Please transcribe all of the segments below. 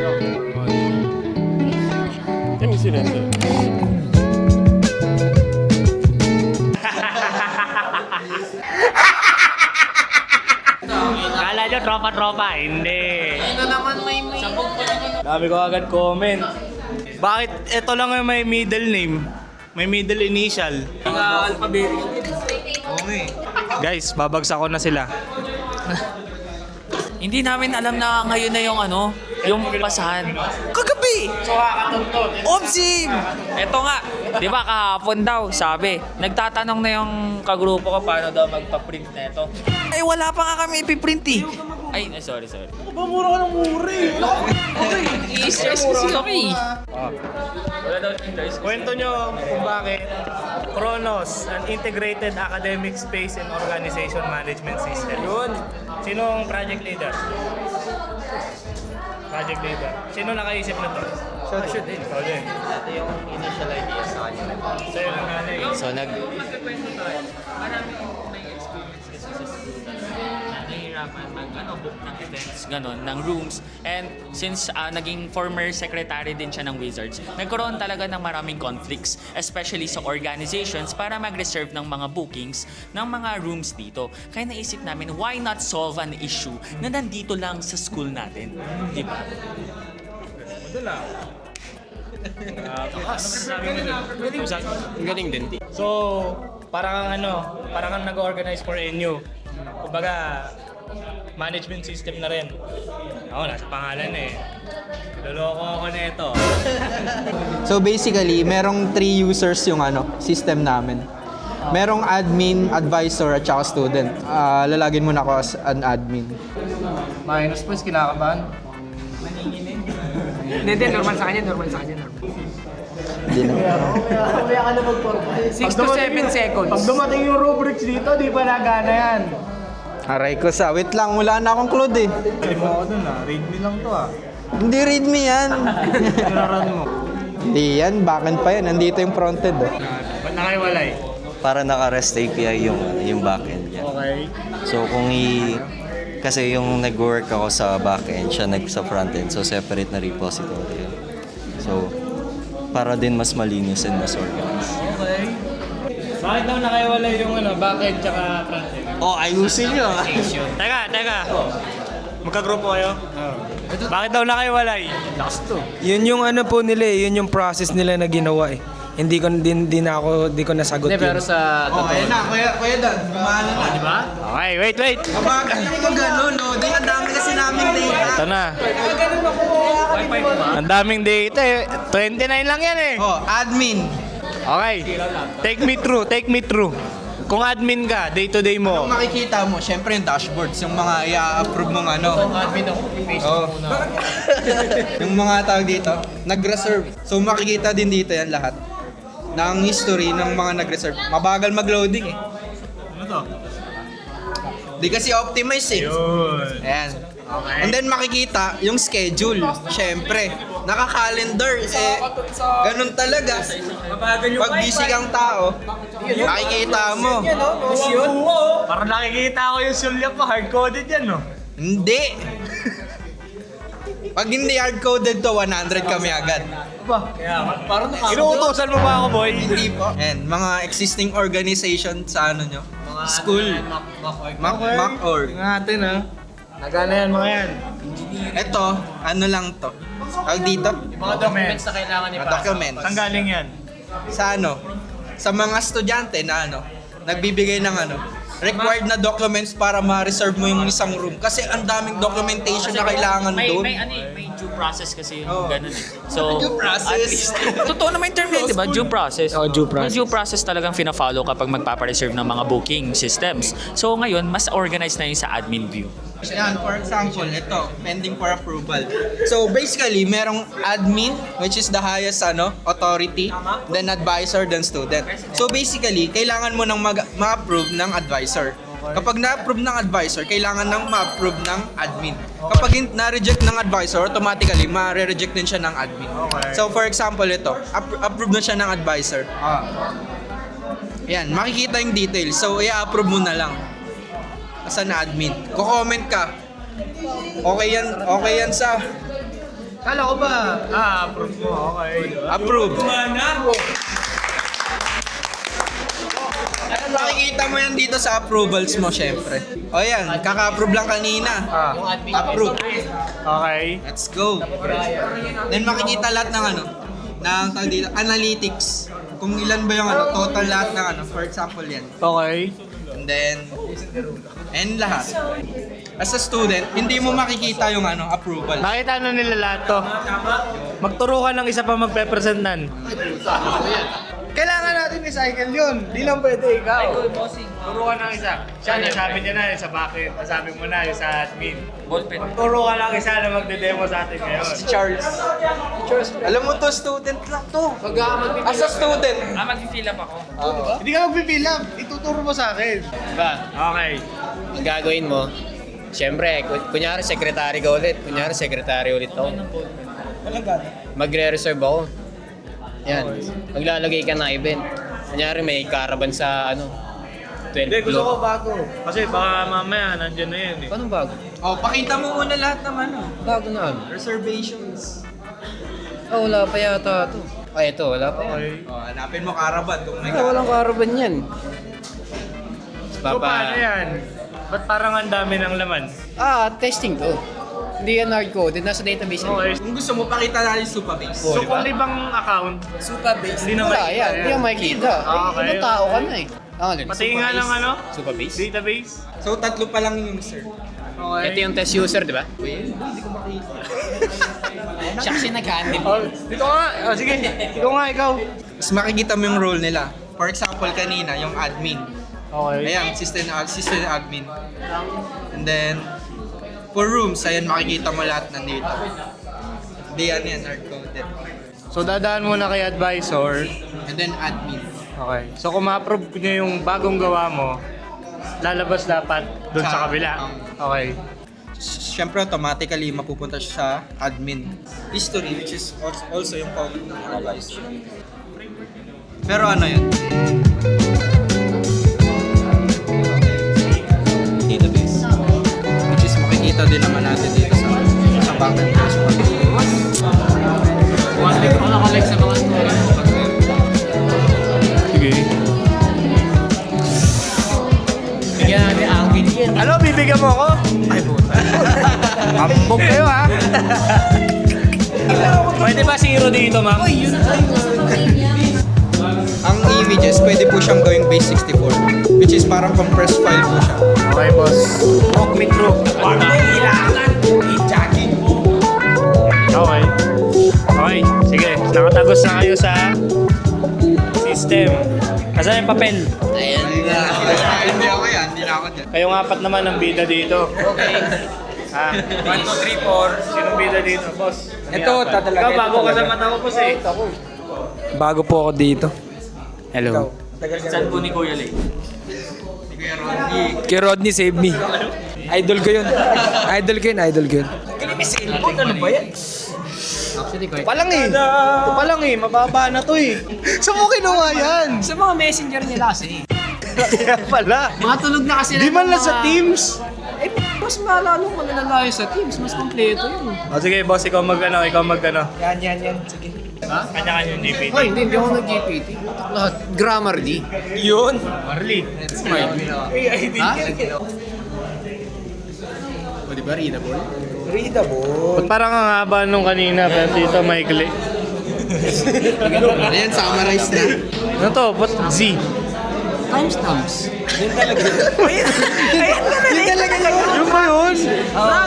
Let me see that shit. Kala nyo tropa-tropa, hindi. Dami ko agad comment. Bakit ito lang yung may middle name? May middle initial. Guys, babagsak ko na sila. Hindi namin alam na ngayon na yung yung pasahan. Kagabi! Obsim! Eto nga, di ba kahapon daw, sabi, nagtatanong na yung kagrupo ko paano daw magpa-print na ito. Ay, wala pa nga kami ipiprint eh. Ay, sorry. Mura ka ng mura eh. Okay, i-stress kasi kami. Kwento nyo kung bakit Kronos, an integrated academic space and organization management system. Yun. Sinong project leader? Project leader. Sino nakaisip na to? Siya din. Ikaw din. Ito yung initial idea sa kanya. Sa'yo lang galing. So Magkakwento tayo. Marami akong may experience kasi sa school na nahihirapan book ng events, ganon, ng rooms. And since naging former secretary din siya ng Wizards, nagkaroon talaga ng maraming conflicts, especially sa organizations para mag-reserve ng mga bookings ng mga rooms dito. Kaya naisip namin, why not solve an issue na nandito lang sa school natin? Di ba? Madala. Ang galing din. So, parang parang nag-organize for NU. Kumbaga, management system na rin. Ako, nasa pangalan eh. Loloko ako na ito. So basically, merong 3 users yung system namin. Merong admin, advisor, at saka student. Lalagin mo na ako as an admin. Minus points, kinakabahan. Hindi, normal sa kanya. Hindi na. Kaya ka na mag-forma. 6 to 7 seconds. Pag dumating yung rubrics dito, di pa nagana yan. Aray ko sa, wait lang, wala na akong cloud eh. Hindi mo ako dun read me lang to Hindi read me yan. Tinaran mo. Hindi yan, backend pa yan. Nandito yung fronted eh. Ba't nakaiwalay? para naka-REST API yung backend niya. Okay. So kasi yung nag-work ako sa backend, siya sa frontend. So separate na repository yun. So para din mas malinis and mas organized. Okay. Bakit daw nakaiwalay yung backend tsaka frontend? Oh, ayusin nyo. Teka. Magka-grupo kayo? Bakit daw nakaiwalay? Yun yung po nila yun yung process nila na ginawa eh. Hindi ko nasagot yun. Pero sa Okay na, kuya Dan, gumahala na. Di ba? Okay, wait. Kapag hindi ko ganun, no? Di ang dami kasi naming data. Ito na. Ang daming data eh. 29 lang yan eh. Oh, admin. Okay. Take me through. Kung admin ka, day-to-day mo. Kung makikita mo, syempre yung dashboards, yung mga i-approve mong Admin ako. Oh. Yung mga tawag dito, nag-reserve. So makikita din dito yan lahat ng history ng mga nag-reserve. Mabagal mag-loading eh. Ano to? Di kasi optimize eh. Yun. Ayan. And then makikita yung schedule. Syempre, naka-calendar eh. Ganun talaga. Pag busy kang tao, makikita mo. Parang nakikita ko yung Sulya pa. Hard-coded yan, no? Hindi. Pag hindi hard-coded to, 100 kami agad. Parang inuutosan mo ba ako, boy? Hindi po. And mga existing organization sa nyo? School. Mac.org. Tingnan natin, ha? Nagana yan, mga yan. Ito, lang to. Tawag dito? Mga documents na kailangan Mga documents. Saan galing yan? Sa sa mga estudyante na nagbibigay ng required na documents para ma-reserve mo yung isang room. Kasi ang daming documentation na kailangan doon. May due process kasi yung ganun eh. So, Due process? totoo naman yung term yun, di ba? Due process. Oh, due process. May due process talagang fina-follow kapag magpapareserve ng mga booking systems. So, ngayon, mas organized na yun sa admin view. Yan, for example, ito, pending for approval. So basically, merong admin, which is the highest authority, then advisor, then student. So basically, kailangan mo nang ma-approve ng advisor. Kapag na-approve ng advisor, kailangan nang ma-approve ng admin. Kapag na-reject ng advisor, automatically, ma-reject din siya ng admin. So for example, ito, approve na siya ng advisor. Yan, makikita yung details. So i-approve mo na lang as an admin. Ko-comment ka. Okay yan Kala ko ba, approve mo, okay. Approve. Makikita mo yan dito sa approvals mo, syempre. O yan, kaka-approve lang kanina. Approve. Okay. Let's go. Then makikita lahat ng ng tawag dito, analytics. Kung ilan ba yung total lahat ng for example yan. Okay. And lahat. As a student, hindi mo makikita yung approval. Bakit nila lahat to? Magturo ka ng isa pa magpe-presentan. Kailangan natin i-cycle yun. Di lang pwede ikaw. Turo ka ng isa. Siya, nasabi niya na yung sa bakit. Nasabi mo na yung sa admin. Ballpen. Turo ka lang isa na magde-demo sa atin ngayon. Charles. Alam mo to, student lang to. As a student. Mag-fill up ako. Hindi ka magpipil up. Ituturo mo sa akin. Diba? Okay. Ang gagawin mo, siyempre, kunyari secretary ka ulit. Kunyari secretary ulit ako. Magre-reserve ako. Yan. Maglalagay ka ng event. Kunyari may caravan sa 12 Hindi, gusto ko floor. bago. Kasi baka mamaya nandyan na yan eh. Anong bago? Pakita mo muna lahat ng Bago na. reservations. Wala pa yata ito. Ay, ito, wala pa yan. Okay. Hanapin mo caravan kung may Walang caravan yan. So paano yan? Ba't parang ang dami ng laman? Testing to. Hindi yan hard-coded. Nasa database yan. Okay. Kung gusto mo, pakita natin Supabase. So kung ibang account, hindi na Wala makikita yan. Hindi yan makikita. Okay. Ibang tao ka na eh. Pati nga ng Supabase? database. So, 3 pa lang yung user. Okay. Ito yung test user, di ba? Siya kasi nag-handle. Dito nga. Sige. Dito nga ikaw. Mas makikita mo yung role nila. For example, kanina, yung admin. Okay. Ayan, system admin. And then, for rooms, ayan, makikita mo lahat nandito. Hindi yan, hard-coded. So dadaan muna kay advisor. And then, admin. Okay. So kung ma-approve niya yung bagong gawa mo, lalabas dapat doon sa kabila. Okay. Siyempre, automatically, mapupunta siya sa admin. History, which is also yung analyze. Pero ano yun? Database. Which is makikita din naman natin dito sa backend. Ako nakalike sa mga story. Sige. Bigyan natin angkin yan. Ano, bibigyan mo ako? Ay, puta. Kambog kayo, ha? Pwede ba zero dito, ma'am? Ang images, pwede po siyang gawing base 64. Which is parang compressed file po siya. Okay, boss. Walk me through. Okay. Okay, sige. Nakatagos na kayo sa system. Asan yung papel? Ayan na. Hindi ako yan, hindi na ako dyan. Kayong apat naman ang bida dito. Okay. 1, 2, 3, 4. Sinong bida dito, boss? Ito, tatalaga. Ikaw, bago ka sa mata ko, boss eh. Bago po ako dito. Hello. Saan po ni Kuya Lay? Kay Rodney, save me. Idol ko yun. Idol ko yun. Actually, quite. Palang eh. Ito palang eh. Mababa na to eh. Saan mo kinuha yan? Sa mga messenger nila kasi. Kaya pala. Matulog na kasi Di man lang sa Teams. Mas malalo malalayo sa Teams. Mas kompleto yun. O sige, boss, ikaw mag-ano. Yan. Sige. Kanya-kanya yung GPT. Hoy, hindi ako nag-GPT. Lahat. Grammarly. Yun. Marley. Ha? O diba, readable? Ba't parang ang haba nung kanina, pero dito maikli. Ayan, summarize na. Ano to? Ba't Z? Timestamps. Yun ba yun?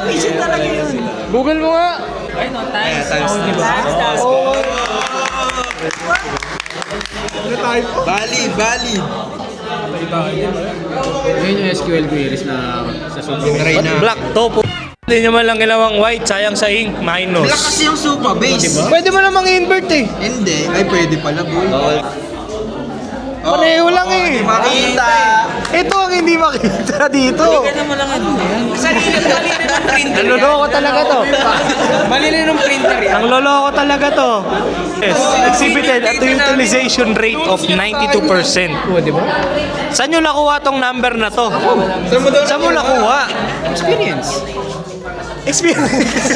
Yun talaga yun. Google mo nga. Ay, no, times. Oo. Valid. Yun yung SQL queries na sa sobrang. Try na. Black to po. Hindi nyo man lang ginawang white, sayang sa ink, minus. Black kasi yung Supabase. Pwede mo namang invert eh. Hindi. Ay, pwede pala, boy. Pareho lang eh. Makita. Ito ang hindi makita dito. Naloloko talaga to. Malilin ng printer yan. Ang loloko talaga to. Yes, exhibited at the utilization rate of 92%. O, diba? Saan nyo nakuha tong number na to? Saan mo nakuha? Experience. Experience.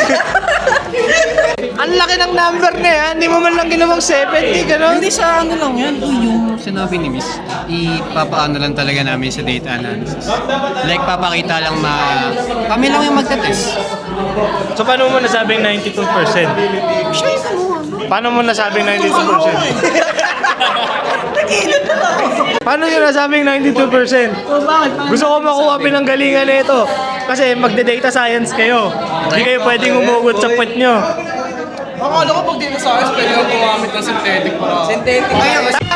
Ang laki ng number na yan. Hindi mo man lang ginawang 70, gano'n. Hindi sa ano lang yan. Yung sinabi ni Miss, ipapaano lang talaga namin sa data analysis. Like, papakita lang na kami lang yung magte-test. So paano mo nasabing 92%? Paano mo nasabing 92%? Paano nyo nasabing 92%? Gusto ko makuha pinanggalingan na ito. Kasi magde-data science kayo. Hindi kayo pwedeng umugot sa puwet nyo. Akala ko pag dito sa akin, pwede kang gumamit ng synthetic para... Synthetic?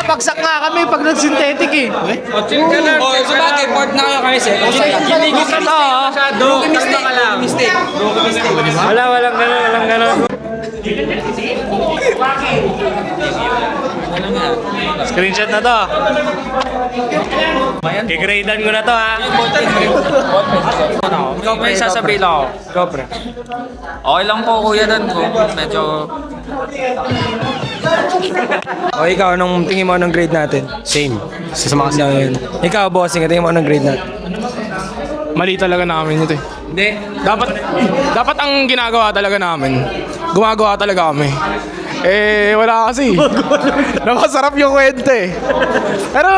Bagsak nga kami pag nag-synthetic eh. Chill ka lang. Oh, sa bagay, part na kayo kami, sir. Ginigis ka to, Rookie mistake. Walang ganon. Screenshot na to. I-gradean ko na to ha. Ikaw pa yung sasabihin ako. Go pre. Okay lang po kuya doon ko. Medyo... O ikaw, anong tingin mo anong grade natin? Same. Sa mga Yan. Ikaw, bossing, tingin mo anong grade natin? Mali talaga namin ito eh. Hindi. Dapat ang ginagawa talaga namin, gumagawa talaga kami. Eh, wala kasi. Napasarap yung kwento eh. Pero,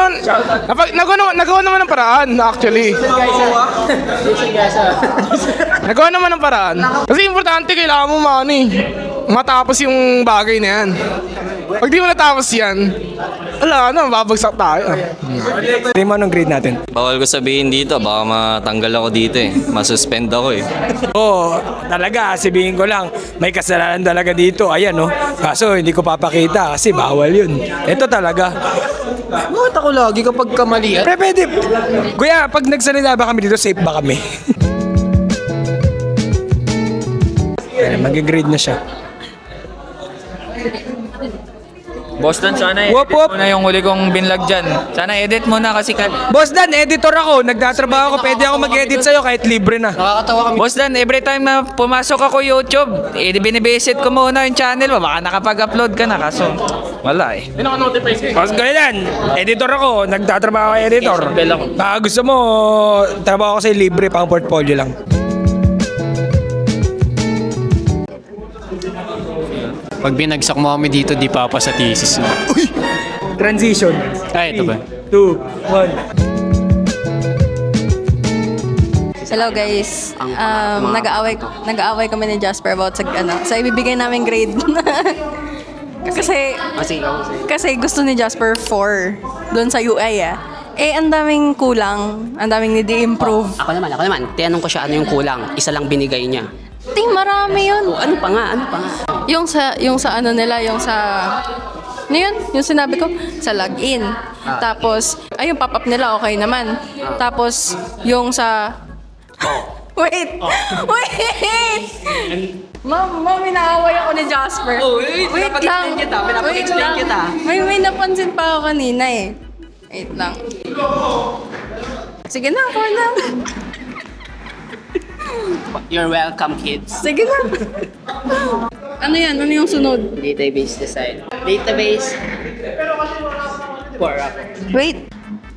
nagawa naman ng paraan, actually. Nagawa naman ng paraan. Kasi importante, kailangan mo matapos yung bagay na yan. Pag di mo natapos yan, wala na, babagsak tayo. Tingin mo anong grade natin? Bawal ko sabihin dito, baka matanggal ako dito eh. Masuspend ako eh. Oo, talaga, sabihin ko lang, may kasalanan talaga dito. Ayan, no? Kaso hindi ko papakita kasi bawal yun. Ito talaga. Bakit ako lagi kapag kamalian? Pre, pwede. Kuya, pag nagsalita ba kami dito, safe ba kami? Ayan, mag-grade na siya. Boss Dan, sana edit Wop, wop. mo na yung huli kong binlog dyan. Sana edit mo na kasi... Boss Dan, editor ako. Nagtatrabaho ako. Pwede ako mag-edit sa'yo kahit libre na. Nakakatawa kami. Boss Dan, every time na pumasok ako YouTube, binibisit ko muna yung channel mo. Baka nakapag-upload ka na, kaso wala eh. Boss Dan, editor ako. Nagtatrabaho ako editor. Baka gusto mo, trabaho ko sa'yo libre pang portfolio lang. Pag binagsak mo kami dito, di papa sa thesis. Transition. Ay, ito ba? 2, 1. Hello guys. Nag-aaway kami ni Jasper about sa ibibigay namin grade. kasi gusto ni Jasper 4 doon sa UI ah. Eh, ang daming kulang. Ang daming need i-improve. Ako naman. Tinanong ko siya ano yung kulang. Isa lang binigay niya. Ting, marami yun. Ano pa nga? Yung sa ano nila, yung sa... Ano yun? Yung sinabi ko, sa login. Tapos, yung pop-up nila, okay naman. Tapos, yung sa... Wait! Ma'am, inaaway ako ni Jasper. Wait lang. May napansin pa ako kanina eh. Wait lang. Sige na, ako na. You're welcome, kids. Sige na. Ano yan? Ano yung sunod? Database design. Database. Wait.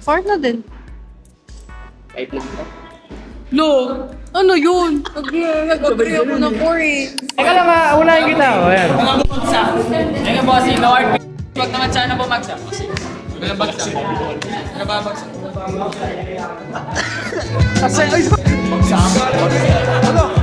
4 na din. 5 na. Lo! Ano yun? Nag-agree ako na 4 eh. Teka lang ha, unahin kita. O yan. Teka bossy, no hard feelings. Huwag naman sana bumagsak. Ano?